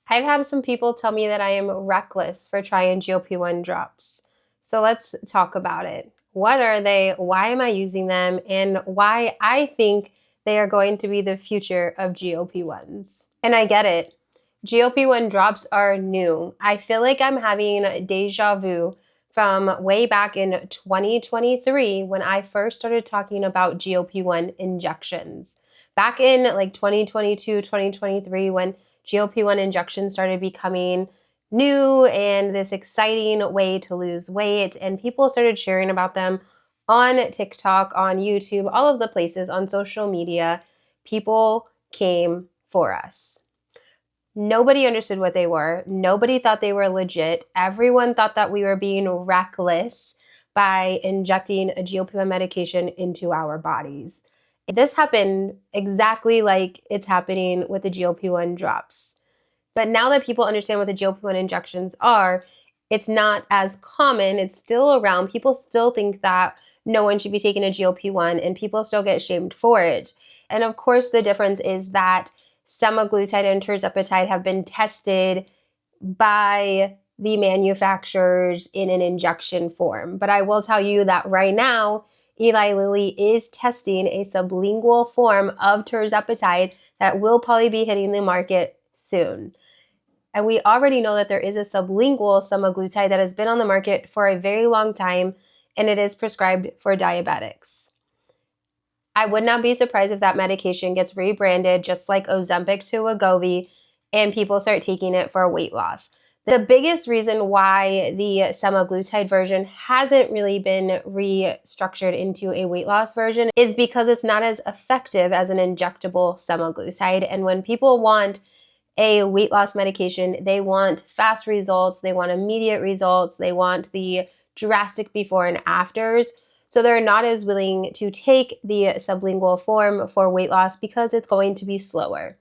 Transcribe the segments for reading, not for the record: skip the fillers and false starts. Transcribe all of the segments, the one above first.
I've had some people tell me that I am reckless for trying GLP-1 drops. So let's talk about it. What are they? Why am I using them? And why I think they are going to be the future of GLP-1s. And I get it. GLP-1 drops are new. I feel like I'm having deja vu from way back in 2023 when I first started talking about GLP-1 injections. Back in like 2022, 2023, when GLP-1 injections started becoming new and this exciting way to lose weight, and people started sharing about them on TikTok, on YouTube, all of the places, on social media. People came for us. Nobody understood what they were. Nobody thought they were legit. Everyone thought that we were being reckless by injecting a GLP-1 medication into our bodies. This happened exactly like it's happening with the GLP-1 drops. But now that people understand what the GLP-1 injections are, it's not as common. It's still around. People still think that no one should be taking a GLP-1, and people still get shamed for it. And of course, the difference is that semaglutide and tirzepatide have been tested by the manufacturers in an injection form. But I will tell you that right now, Eli Lilly is testing a sublingual form of tirzepatide that will probably be hitting the market soon. And we already know that there is a sublingual semaglutide that has been on the market for a very long time, and it is prescribed for diabetics. I would not be surprised if that medication gets rebranded just like Ozempic to Wegovy and people start taking it for weight loss. The biggest reason why the semaglutide version hasn't really been restructured into a weight loss version is because it's not as effective as an injectable semaglutide. And when people want a weight loss medication, they want fast results, they want immediate results, they want the drastic before and afters. So they're not as willing to take the sublingual form for weight loss because it's going to be slower.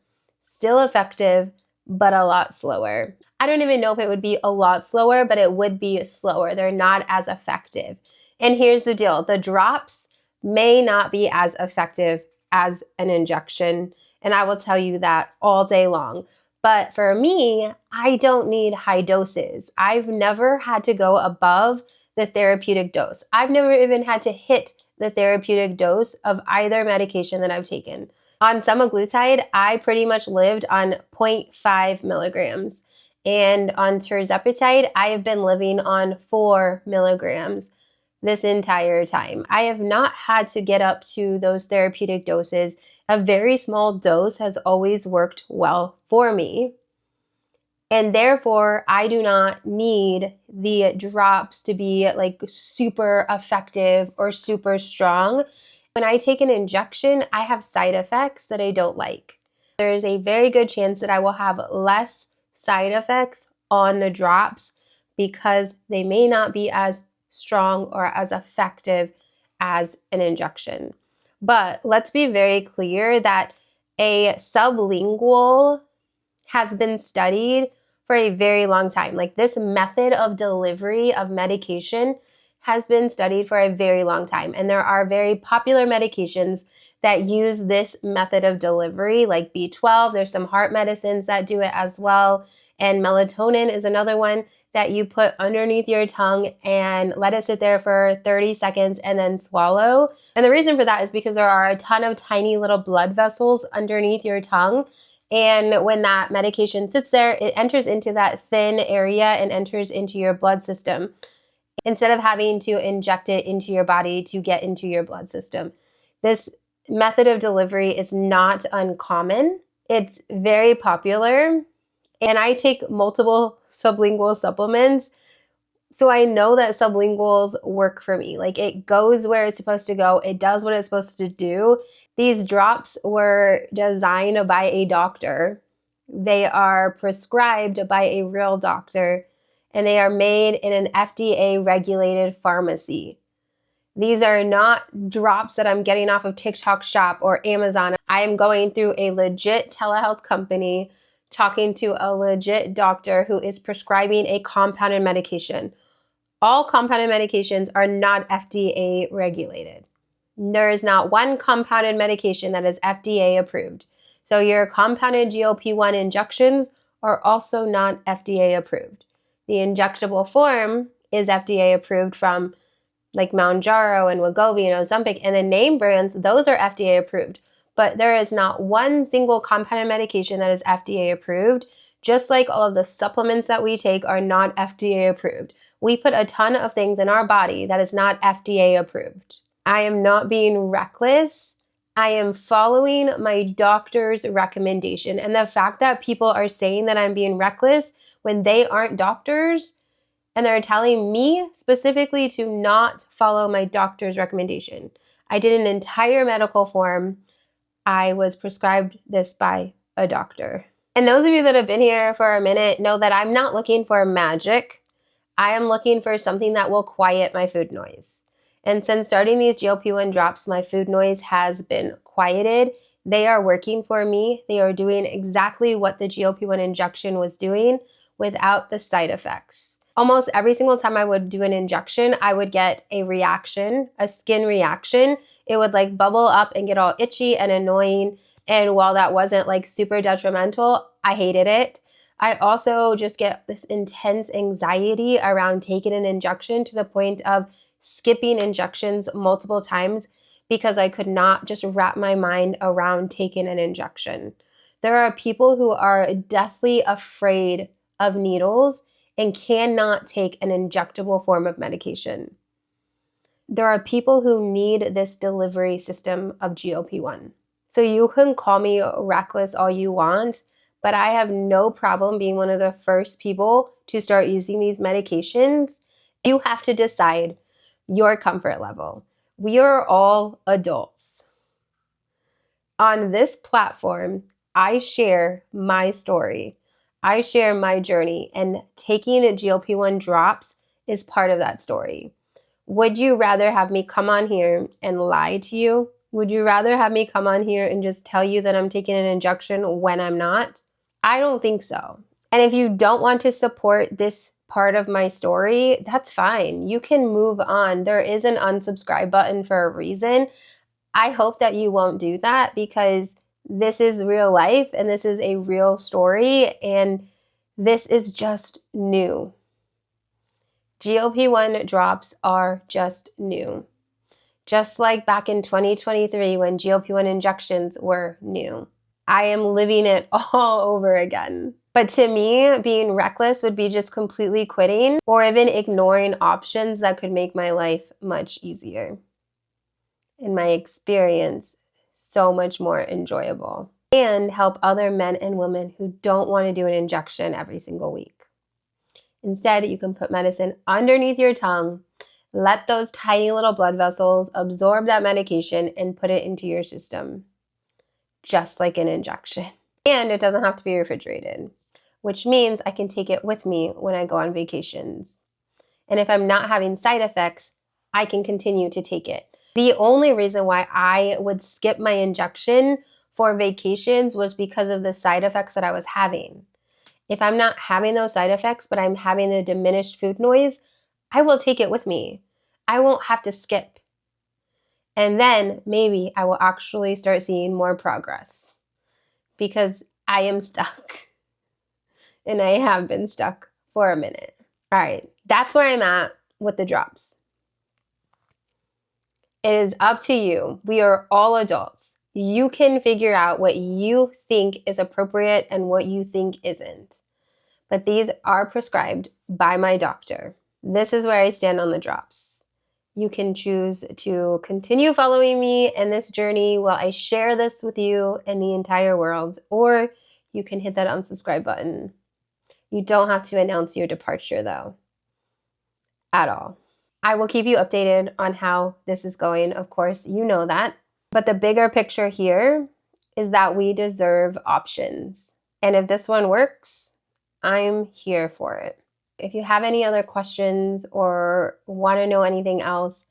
Still effective, but a lot slower. I don't even know if it would be a lot slower, but it would be slower. They're not as effective. And here's the deal. The drops may not be as effective as an injection, and I will tell you that all day long. But for me, I don't need high doses. I've never had to go above the therapeutic dose. I've never even had to hit the therapeutic dose of either medication that I've taken. On semaglutide, I pretty much lived on 0.5 milligrams. And on tirzepatide, I have been living on 4 milligrams this entire time. I have not had to get up to those therapeutic doses. A very small dose has always worked well for me. And therefore, I do not need the drops to be like super effective or super strong. When I take an injection, I have side effects that I don't like. There is a very good chance that I will have less side effects on the drops because they may not be as strong or as effective as an injection. But let's be very clear that a sublingual has been studied for a very long time. Like, this method of delivery of medication has been studied for a very long time. And there are very popular medications that use this method of delivery, like B12. There's some heart medicines that do it as well. And melatonin is another one that you put underneath your tongue and let it sit there for 30 seconds and then swallow. And the reason for that is because there are a ton of tiny little blood vessels underneath your tongue. And when that medication sits there, it enters into that thin area and enters into your blood system instead of having to inject it into your body to get into your blood system. This method of delivery is not uncommon. It's very popular. And I take multiple sublingual supplements, so I know that sublinguals work for me. Like, it goes where it's supposed to go. It does what it's supposed to do. These drops were designed by a doctor. They are prescribed by a real doctor, and they are made in an FDA-regulated pharmacy. These are not drops that I'm getting off of TikTok Shop or Amazon. I am going through a legit telehealth company, talking to a legit doctor who is prescribing a compounded medication. All compounded medications are not FDA regulated. There is not one compounded medication that is FDA approved. So your compounded GLP-1 injections are also not FDA approved. The injectable form is FDA approved from like Mounjaro and Wegovy and Ozempic, and the name brands, those are FDA approved. But there is not one single compounded medication that is FDA approved, just like all of the supplements that we take are not FDA approved. We put a ton of things in our body that is not FDA approved. I am not being reckless. I am following my doctor's recommendation. And the fact that people are saying that I'm being reckless when they aren't doctors, and they're telling me specifically to not follow my doctor's recommendation. I did an entire medical form. I was prescribed this by a doctor. And those of you that have been here for a minute know that I'm not looking for magic. I am looking for something that will quiet my food noise. And since starting these GLP-1 drops, my food noise has been quieted. They are working for me. They are doing exactly what the GLP-1 injection was doing without the side effects. Almost every single time I would do an injection, I would get a reaction, a skin reaction. It would like bubble up and get all itchy and annoying. And while that wasn't like super detrimental, I hated it. I also just get this intense anxiety around taking an injection to the point of skipping injections multiple times because I could not just wrap my mind around taking an injection. There are people who are deathly afraid of needles and cannot take an injectable form of medication. There are people who need this delivery system of GLP-1. So you can call me reckless all you want, but I have no problem being one of the first people to start using these medications. You have to decide your comfort level. We are all adults. On this platform, I share my story. I share my journey, and taking GLP-1 drops is part of that story. Would you rather have me come on here and lie to you? Would you rather have me come on here and just tell you that I'm taking an injection when I'm not? I don't think so. And if you don't want to support this part of my story, that's fine. You can move on. There is an unsubscribe button for a reason. I hope that you won't do that because this is real life and this is a real story and this is just new. GLP-1 drops are just new. Just like back in 2023 when GLP-1 injections were new. I am living it all over again. But to me, being reckless would be just completely quitting or even ignoring options that could make my life much easier. In my experience, so much more enjoyable, and help other men and women who don't want to do an injection every single week. Instead, you can put medicine underneath your tongue, let those tiny little blood vessels absorb that medication and put it into your system, just like an injection. And it doesn't have to be refrigerated, which means I can take it with me when I go on vacations. And if I'm not having side effects, I can continue to take it. The only reason why I would skip my injection for vacations was because of the side effects that I was having. If I'm not having those side effects, but I'm having the diminished food noise, I will take it with me. I won't have to skip. And then maybe I will actually start seeing more progress because I am stuck. And I have been stuck for a minute. All right, that's where I'm at with the drops. It is up to you. We are all adults. You can figure out what you think is appropriate and what you think isn't. But these are prescribed by my doctor. This is where I stand on the drops. You can choose to continue following me in this journey while I share this with you and the entire world, or you can hit that unsubscribe button. You don't have to announce your departure though, at all. I will keep you updated on how this is going, of course, you know that. But the bigger picture here is that we deserve options. And if this one works, I'm here for it. If you have any other questions or want to know anything else,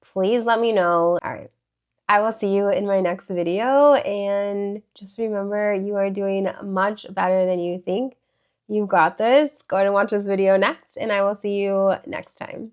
please let me know. All right. I will see you in my next video. And just remember, you are doing much better than you think. You've got this. Go ahead and watch this video next, and I will see you next time.